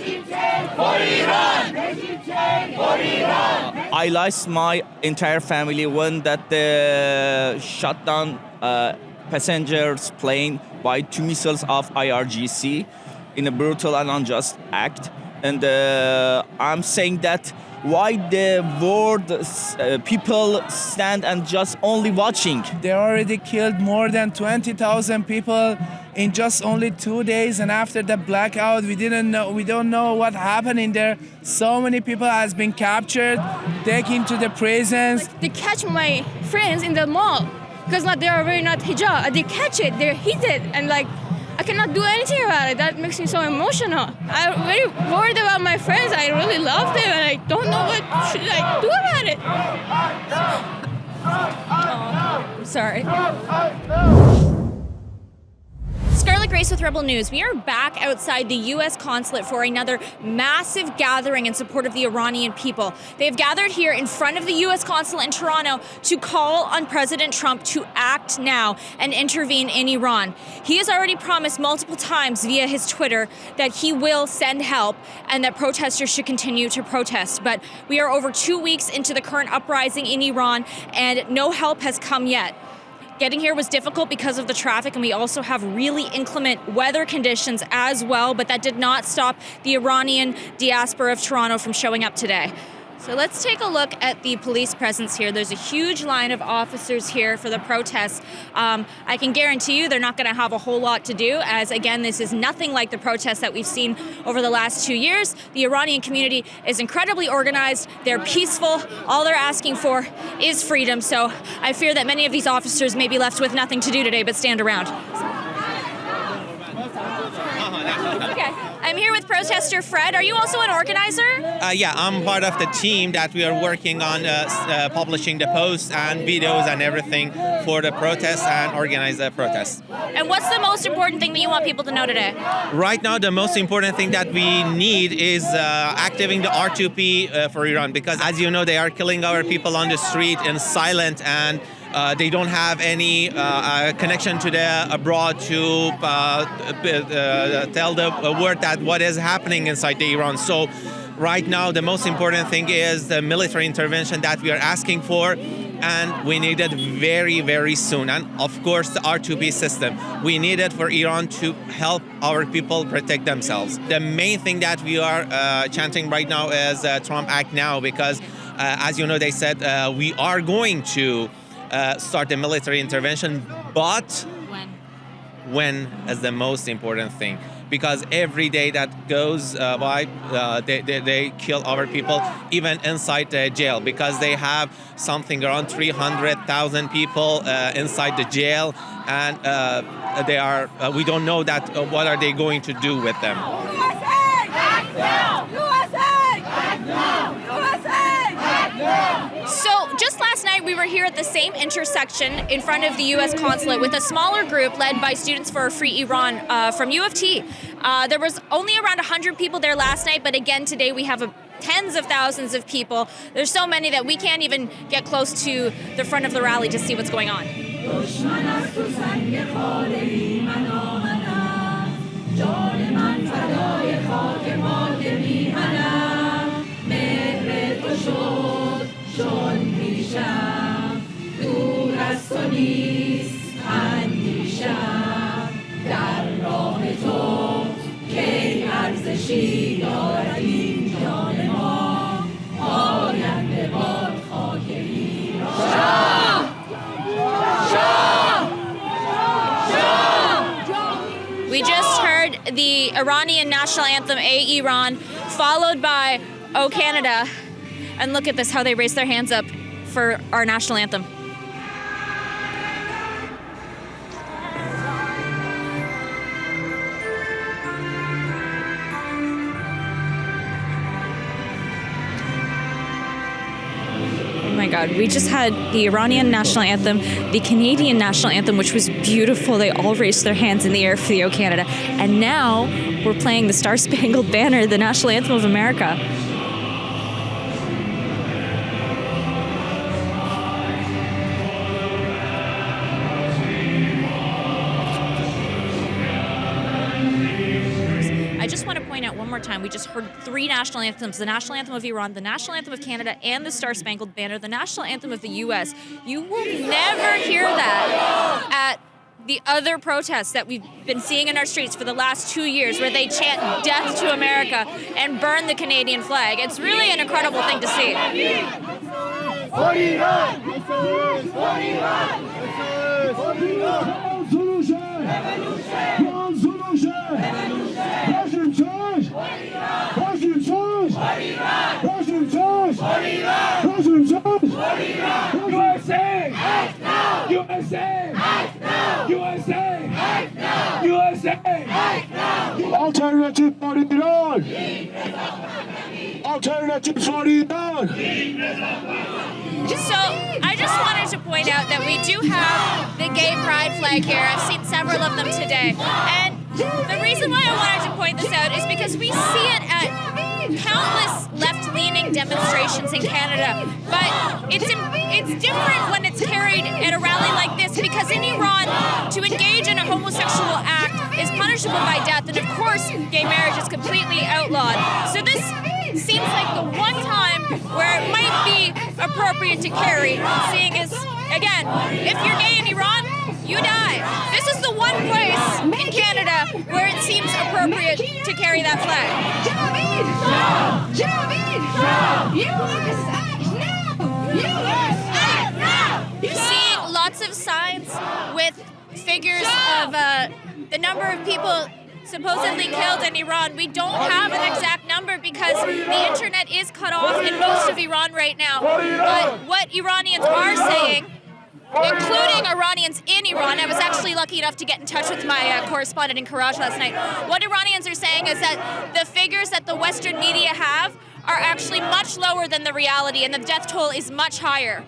For Iran! For Iran! I lost my entire family when that shut down passengers plane by 2 missiles of IRGC in a brutal and unjust act. And I'm saying that why the world people stand and just only watching. They already killed more than 20,000 people in just only 2 days, and after the blackout, we don't know what happened in there. So many people has been captured, taken to the prisons. They catch my friends in the mall because they are wearing not hijab. They catch it, they're heated, and I cannot do anything about it. That makes me so emotional. I'm very worried about my friends. I really love them, and I don't know what should I do about it. Oh, I'm sorry. Scarlet Grace with Rebel News. We are back outside the U.S. consulate for another massive gathering in support of the Iranian people. They have gathered here in front of the U.S. consulate in Toronto to call on President Trump to act now and intervene in Iran. He has already promised multiple times via his Twitter that he will send help and that protesters should continue to protest. But we are over 2 weeks into the current uprising in Iran, and no help has come yet. Getting here was difficult because of the traffic, and we also have really inclement weather conditions as well, but that did not stop the Iranian diaspora of Toronto from showing up today. So let's take a look at the police presence here. There's a huge line of officers here for the protests. I can guarantee you they're not going to have a whole lot to do, as again, this is nothing like the protests that we've seen over the last 2 years. The Iranian community is incredibly organized. They're peaceful. All they're asking for is freedom. So I fear that many of these officers may be left with nothing to do today but stand around. Okay. I'm here with Protestor Fred. Are you also an organizer? Yeah, I'm part of the team that we are working on publishing the posts and videos and everything for the protests and organize the protests. And what's the most important thing that you want people to know today? Right now, the most important thing that we need is activating the R2P for Iran, because as you know, they are killing our people on the street in silent, and they don't have any connection to the abroad to tell the world that what is happening inside the Iran. So right now, the most important thing is the military intervention that we are asking for, and we need it very, very soon. And of course, the R2P system. We need it for Iran to help our people protect themselves. The main thing that we are chanting right now is Trump Act Now, because as you know, they said we are going to start the military intervention, but when is the most important thing, because every day that goes by, they kill our people, even inside the jail, because they have something around 300,000 people inside the jail, and they are. We don't know that what are they going to do with them. USA! Act now! USA! Act now! USA! Act now! So just last night, we were here at the same intersection in front of the U.S. consulate with a smaller group led by Students for a Free Iran from U of T. There was only around 100 people there last night, but again, today we have tens of thousands of people. There's so many that we can't even get close to the front of the rally to see what's going on. We just heard the Iranian national anthem, A Iran, followed by O Canada. And look at this, how they raise their hands up for our national anthem. Oh my God, we just had the Iranian national anthem, the Canadian national anthem, which was beautiful. They all raised their hands in the air for the O Canada. And now we're playing the Star Spangled Banner, the national anthem of America. I just want to point out one more time, we just heard 3 national anthems, the national anthem of Iran, the national anthem of Canada, and the Star-Spangled Banner, the national anthem of the U.S. You will never hear that at the other protests that we've been seeing in our streets for the last 2 years, where they chant death to America and burn the Canadian flag. It's really an incredible thing to see. Alternative for Iran! Alternative for Iran! So I just wanted to point out that we do have the gay pride flag here. I've seen several of them today. And the reason why I wanted to point this out is because we see it at countless left-leaning demonstrations in Canada. But it's different when it's carried at a rally like this, because in Iran, to engage in a homosexual act is punishable by death. And of course, gay marriage is completely outlawed. So this seems like the one time where it might be appropriate to carry, seeing as, again, if you're gay in Iran, you die. This is the one place in Canada where it seems appropriate to carry that flag. Seeing lots of signs with figures of the number of people supposedly killed in Iran. We don't have an exact number because the internet is cut off in most of Iran right now. But what Iranians are saying, including Iranians in Iran, I was actually lucky enough to get in touch with my correspondent in Karaj last night. What Iranians are saying is that the figures that the Western media have are actually much lower than the reality, and the death toll is much higher.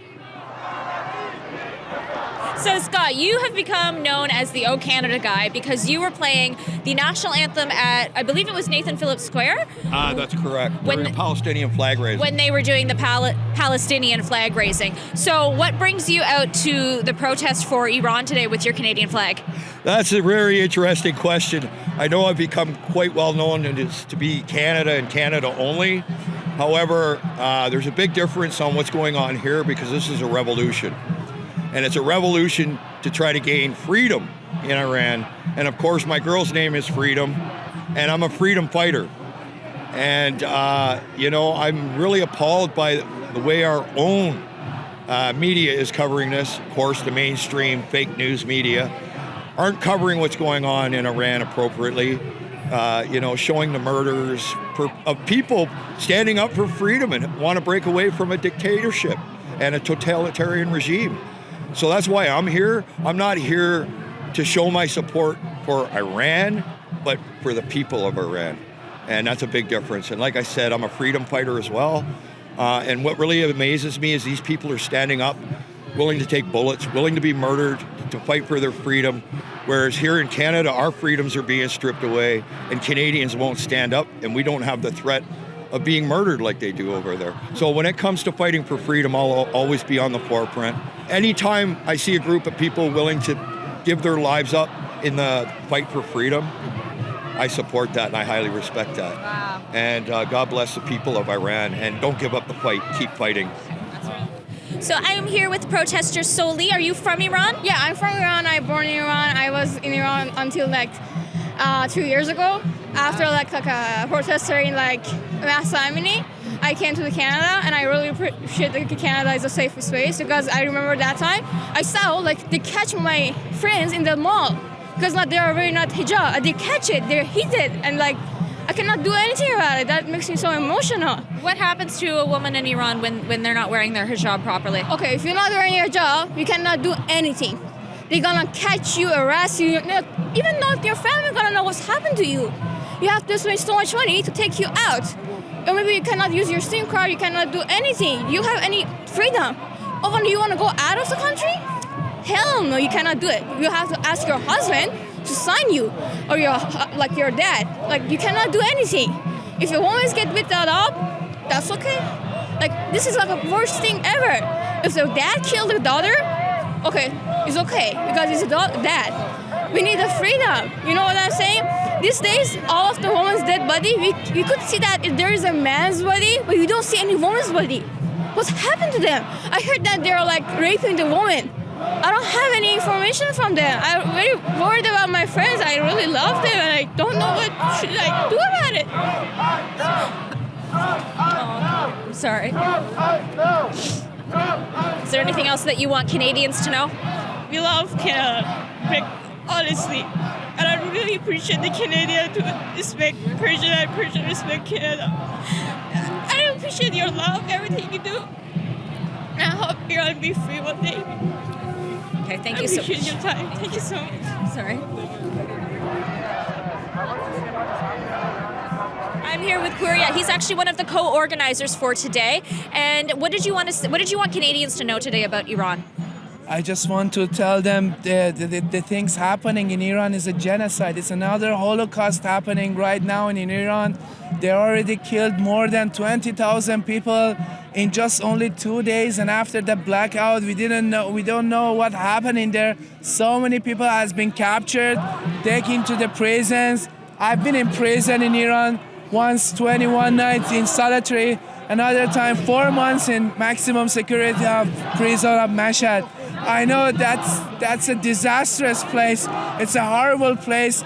So, Scott, you have become known as the O Canada guy because you were playing the national anthem at, I believe it was Nathan Phillips Square? That's correct. During the Palestinian flag raising. When they were doing the Palestinian flag raising. So what brings you out to the protest for Iran today with your Canadian flag? That's a very interesting question. I know I've become quite well known to be Canada and Canada only. However, there's a big difference on what's going on here because this is a revolution. And it's a revolution to try to gain freedom in Iran. And of course, my girl's name is Freedom, and I'm a freedom fighter. And, I'm really appalled by the way our own media is covering this. Of course, the mainstream fake news media aren't covering what's going on in Iran appropriately. Showing the murders of people standing up for freedom and want to break away from a dictatorship and a totalitarian regime. So that's why I'm here. I'm not here to show my support for Iran, but for the people of Iran. And that's a big difference. And like I said, I'm a freedom fighter as well. And what really amazes me is these people are standing up, willing to take bullets, willing to be murdered, to fight for their freedom. Whereas here in Canada, our freedoms are being stripped away, and Canadians won't stand up, and we don't have the threat of being murdered like they do over there. So when it comes to fighting for freedom, I'll always be on the forefront. Anytime I see a group of people willing to give their lives up in the fight for freedom, I support that and I highly respect that. Wow. And God bless the people of Iran, and don't give up the fight, keep fighting. So I'm here with Protestor Soli. Are you from Iran? Yeah, I'm from Iran. I born in Iran. I was in Iran until 2 years ago. After a protester in mass ceremony, I came to Canada, and I really appreciate that Canada is a safe space because I remember that time I saw they catch my friends in the mall because they are wearing not hijab. They catch it, they're heated, and I cannot do anything about it. That makes me so emotional. What happens to a woman in Iran when they're not wearing their hijab properly? Okay, if you're not wearing your hijab, you cannot do anything. They're gonna catch you, arrest you. Even not your family gonna know what's happened to you. You have to spend so much money to take you out. Or maybe you cannot use your SIM card, you cannot do anything. You have any freedom. Or when you wanna go out of the country? Hell no, you cannot do it. You have to ask your husband to sign you, or your dad. You cannot do anything. If your woman get beat up, that's okay. This is the worst thing ever. If the dad killed the daughter, okay, it's okay because it's the dad. We need the freedom. You know what I'm saying? These days, all of the woman's dead body, we could see that if there is a man's body, but we don't see any woman's body. What's happened to them? I heard that they're like raping the woman. I don't have any information from them. I'm very worried about my friends. I really love them, and I don't know what should I do about it. I'm sorry. Is there anything else that you want Canadians to know? We love Canada, like, honestly. And I really appreciate the Canadian to respect Persian and Persian respect Canada. I appreciate your love, everything you do. And I hope Iran be free one day. Okay, thank you so much. I appreciate your time. Thank you so much. Sorry. I'm here with Kuria. He's actually one of the co-organizers for today. And what did you want Canadians to know today about Iran? I just want to tell them the things happening in Iran is a genocide. It's another Holocaust happening right now in Iran. They already killed more than 20,000 people in just only 2 days. And after the blackout, we don't know what happened in there. So many people has been captured, taken to the prisons. I've been in prison in Iran once, 21 nights in solitary. Another time, 4 months in maximum security of prison of Mashhad. I know that's a disastrous place. It's a horrible place.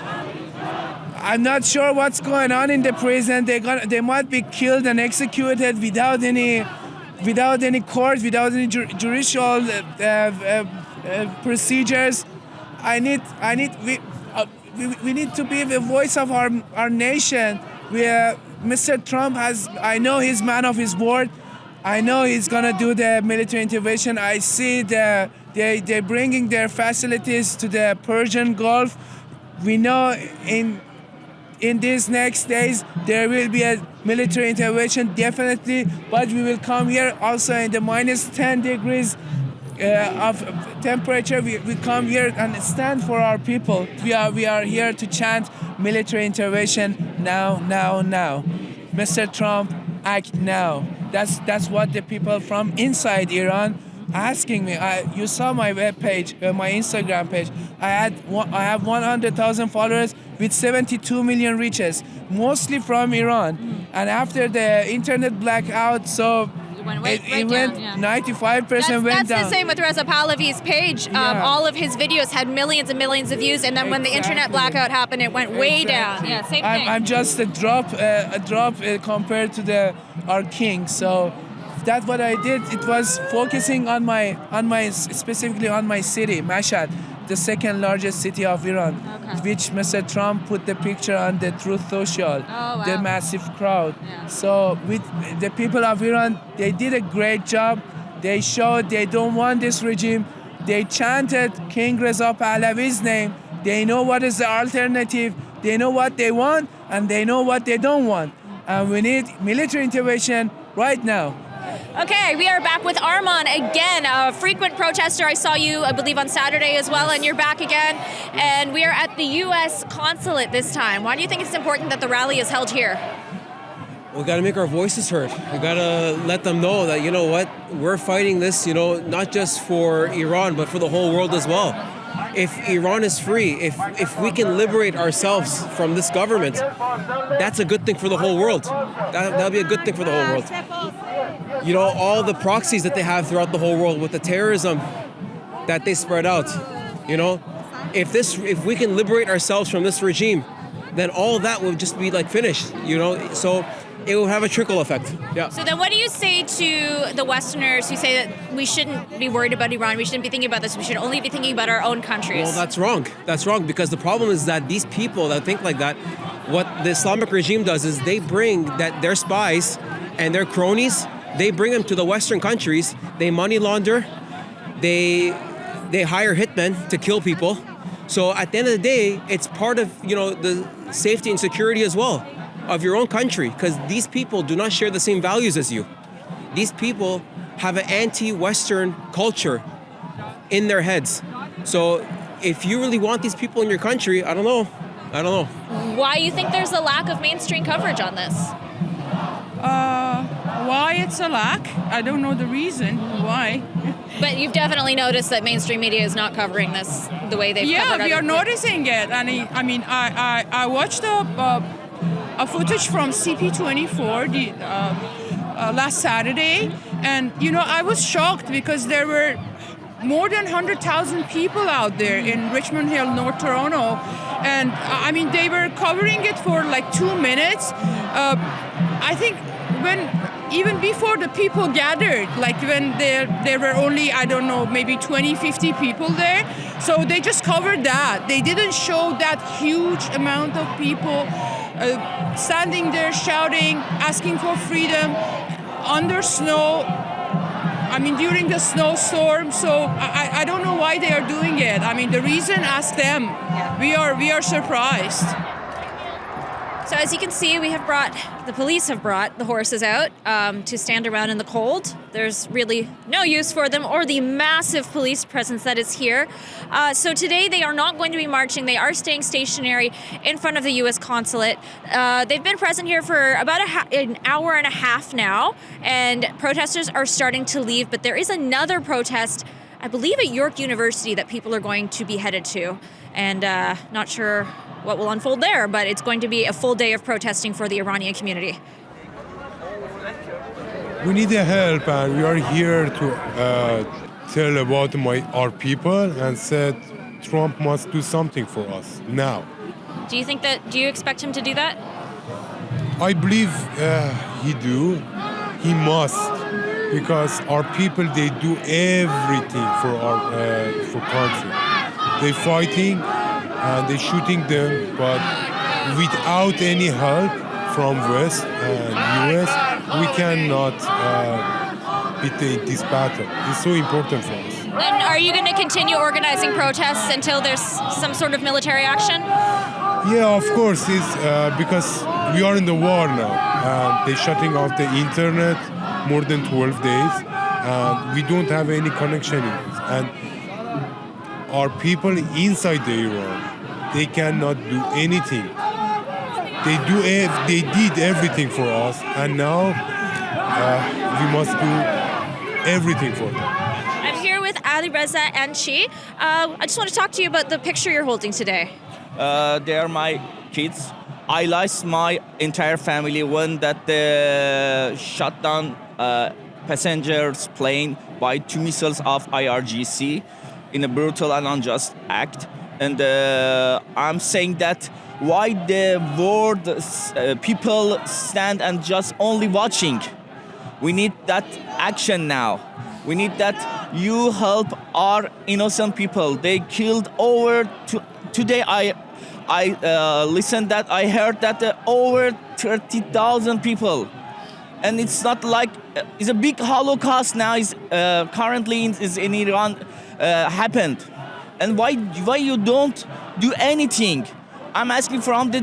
I'm not sure what's going on in the prison. They might be killed and executed without any court, without any judicial procedures. We need to be the voice of our nation. Mr. Trump I know he's man of his word. I know he's gonna do the military intervention. I see they're bringing their facilities to the Persian Gulf. We know in these next days there will be a military intervention definitely, but we will come here also in the minus 10 degrees of temperature. We come here and stand for our people. We are here to chant military intervention now. Mr. Trump, act now. That's what the people from inside Iran asking me. You saw my webpage, my Instagram page. I have 100,000 followers with 72 million reaches, mostly from Iran. And after the internet blackout, so It went 95% went down. That's the same with Reza Pahlavi's page. All of his videos had millions and millions of views, and then when the internet blackout happened, it went way down. Yeah, same thing. I'm just a drop compared to our king. So that's what I did. It was focusing on specifically on my city, Mashhad, the second largest city of Iran, which Mr. Trump put the picture on the Truth Social, the massive crowd. Yeah. So with the people of Iran, they did a great job. They showed they don't want this regime. They chanted King Reza Pahlavi's name. They know what is the alternative. They know what they want, and they know what they don't want. And we need military intervention right now. Okay, we are back with Arman again, a frequent protester. I saw you, I believe, on Saturday as well, and you're back again. And we are at the U.S. consulate this time. Why do you think it's important that the rally is held here? We got to make our voices heard. We got to let them know that, you know what, we're fighting this, not just for Iran, but for the whole world as well. If Iran is free, if we can liberate ourselves from this government, that's a good thing for the whole world. That'll be a good thing for the whole world. All the proxies that they have throughout the whole world with the terrorism that they spread out, if we can liberate ourselves from this regime, then all that will just be finished, so it will have a trickle effect. Yeah. So then what do you say to the Westerners who say that we shouldn't be worried about Iran, we shouldn't be thinking about this, we should only be thinking about our own countries? Well, that's wrong. That's wrong, because the problem is that these people that think like that, what the Islamic regime does is they bring their spies and their cronies, they bring them to the Western countries, they money launder, they hire hitmen to kill people. So at the end of the day, it's part of, the safety and security as well of your own country, because these people do not share the same values as you. These people have an anti-Western culture in their heads. So if you really want these people in your country, I don't know. Why do you think there's a lack of mainstream coverage on this? Why it's a lack? I don't know the reason why. But you've definitely noticed that mainstream media is not covering this the way they've Yeah, covered we are other- noticing it. And I watched a footage from CP24 last Saturday, and I was shocked because there were more than 100,000 people out there in Richmond Hill, North Toronto, and they were covering it for like 2 minutes. I think even before the people gathered, like when there were only, I don't know, maybe 20, 50 people there. So they just covered that. They didn't show that huge amount of people standing there shouting, asking for freedom under snow. During the snowstorm. So I don't know why they are doing it. The reason, ask them. Yeah. We are surprised. So as you can see, the police have brought the horses out to stand around in the cold. There's really no use for them or the massive police presence that is here. So today they are not going to be marching. They are staying stationary in front of the U.S. consulate. They've been present here for about an hour and a half now, and protesters are starting to leave. But there is another protest, I believe at York University, that people are going to be headed to. And not sure what will unfold there, but it's going to be a full day of protesting for the Iranian community. We need the help, and we are here to tell about our people and said Trump must do something for us now. Do you expect him to do that? I believe he must, because our people, they do everything for our for country. They fighting and they shooting them, but without any help from West and US, we cannot beat this battle. It's so important for us. And are you going to continue organizing protests until there's some sort of military action? Yeah, of course. It's because we are in the war now. They're shutting off the internet more than 12 days. We don't have any connection. And our people inside the Iran, they cannot do anything. They did everything for us, and now we must do everything for them. I'm here with Ali Reza and Chi. I just want to talk to you about the picture you're holding today. They are my kids. I lost my entire family when that shot down passengers plane by 2 missiles of IRGC in a brutal and unjust act. And I'm saying that why the world people stand and just only watching. We need that action now. We need that you help our innocent people. They killed over today. I listened that I heard that over 30,000 people, and it's not like it's a big Holocaust now. Is currently is in Iran happened, and why you don't do anything? I'm asking from the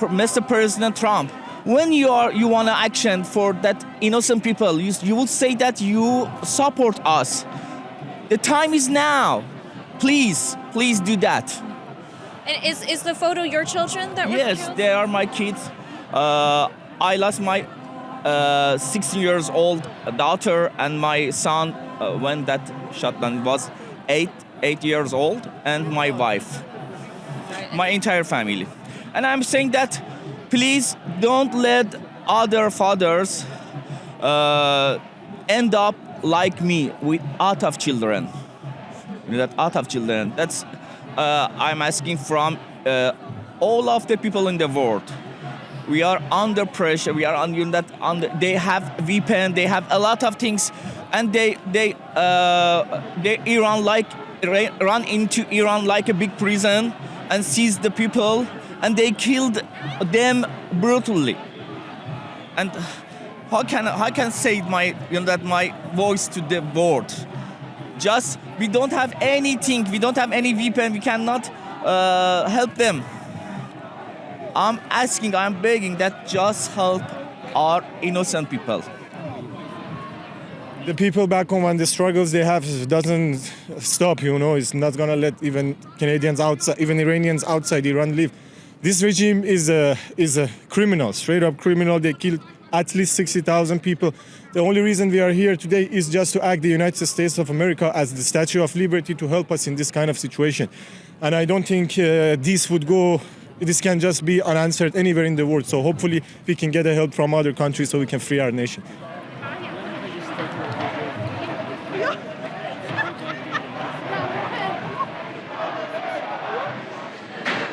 Mr. President Trump. When you want to action for that innocent people, you will say that you support us. The time is now. Please do that. And is the photo your children that were Yes, killed? they are my kids. I lost my 16 years old daughter and my son when that shotgun was 8 years old, and my wife, my entire family. And I'm saying that please don't let other fathers end up like me with out of children. That's I'm asking from all of the people in the world. We are under pressure. We are under that. They have weapons. They have a lot of things, and they run into Iran like a big prison and seize the people, and they killed them brutally. And how can say that my voice to the world? Just we don't have anything. We don't have any weapon. We cannot help them. I'm begging that just help our innocent people. The people back home and the struggles they have doesn't stop, It's not gonna let even Canadians outside, even Iranians outside Iran live. This regime is a criminal, straight up criminal. They killed at least 60,000 people. The only reason we are here today is just to act the United States of America as the Statue of Liberty to help us in this kind of situation. And I don't think this can just be unanswered anywhere in the world. So hopefully we can get help from other countries so we can free our nation.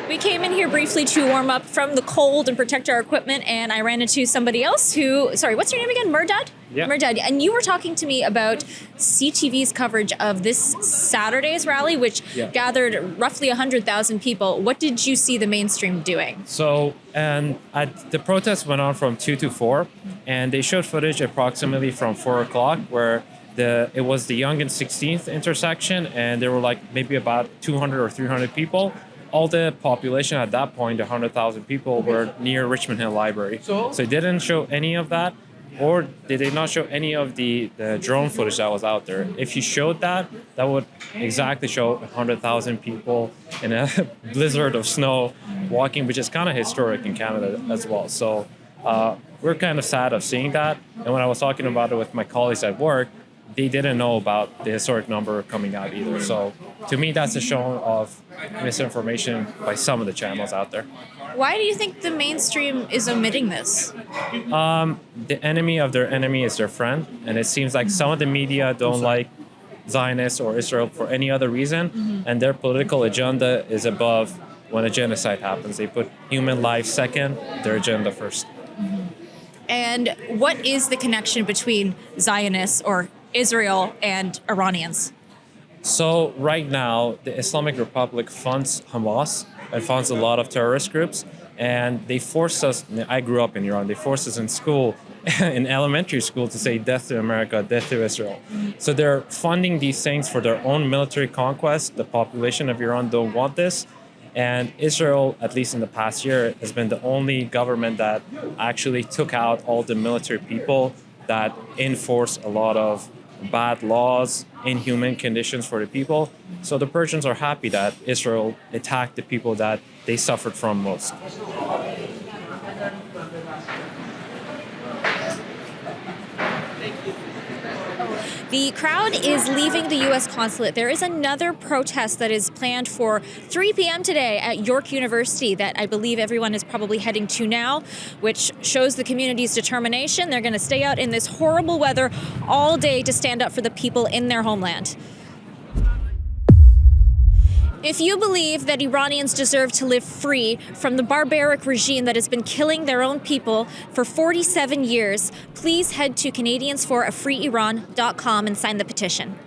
We came in here briefly to warm up from the cold and protect our equipment, and I ran into somebody else who, sorry, what's your name again? Murdad? Yeah. Murdad, and you were talking to me about CTV's coverage of this Saturday's rally, which gathered roughly 100,000 people. What did you see the mainstream doing? So, the protest went on from 2 to 4, and they showed footage approximately from 4 o'clock where it was the Yonge and 16th intersection, and there were like maybe about 200 or 300 people. All the population at that point, 100,000 people, were near Richmond Hill Library. So it didn't show any of that, or they did not show any of the drone footage that was out there. If you showed that, that would exactly show 100,000 people in a blizzard of snow walking, which is kind of historic in Canada as well. So we're kind of sad of seeing that. And when I was talking about it with my colleagues at work, they didn't know about the historic number coming out either. So to me, that's a show of misinformation by some of the channels out there. Why do you think the mainstream is omitting this? The enemy of their enemy is their friend. And it seems like some of the media don't like Zionists or Israel for any other reason. And their political agenda is above when a genocide happens. They put human life second, their agenda first. And what is the connection between Zionists or Israel and Iranians? So right now, the Islamic Republic funds Hamas and funds a lot of terrorist groups. And they force us, I grew up in Iran, they forced us in school, in elementary school, to say death to America, death to Israel. So they're funding these things for their own military conquest. The population of Iran don't want this. And Israel, at least in the past year, has been the only government that actually took out all the military people that enforce a lot of bad laws, inhuman conditions for the people. So the Persians are happy that Israel attacked the people that they suffered from most. The crowd is leaving the U.S. consulate. There is another protest that is planned for 3 p.m. today at York University that I believe everyone is probably heading to now, which shows the community's determination. They're going to stay out in this horrible weather all day to stand up for the people in their homeland. If you believe that Iranians deserve to live free from the barbaric regime that has been killing their own people for 47 years, please head to CanadiansForAFreeIran.com and sign the petition.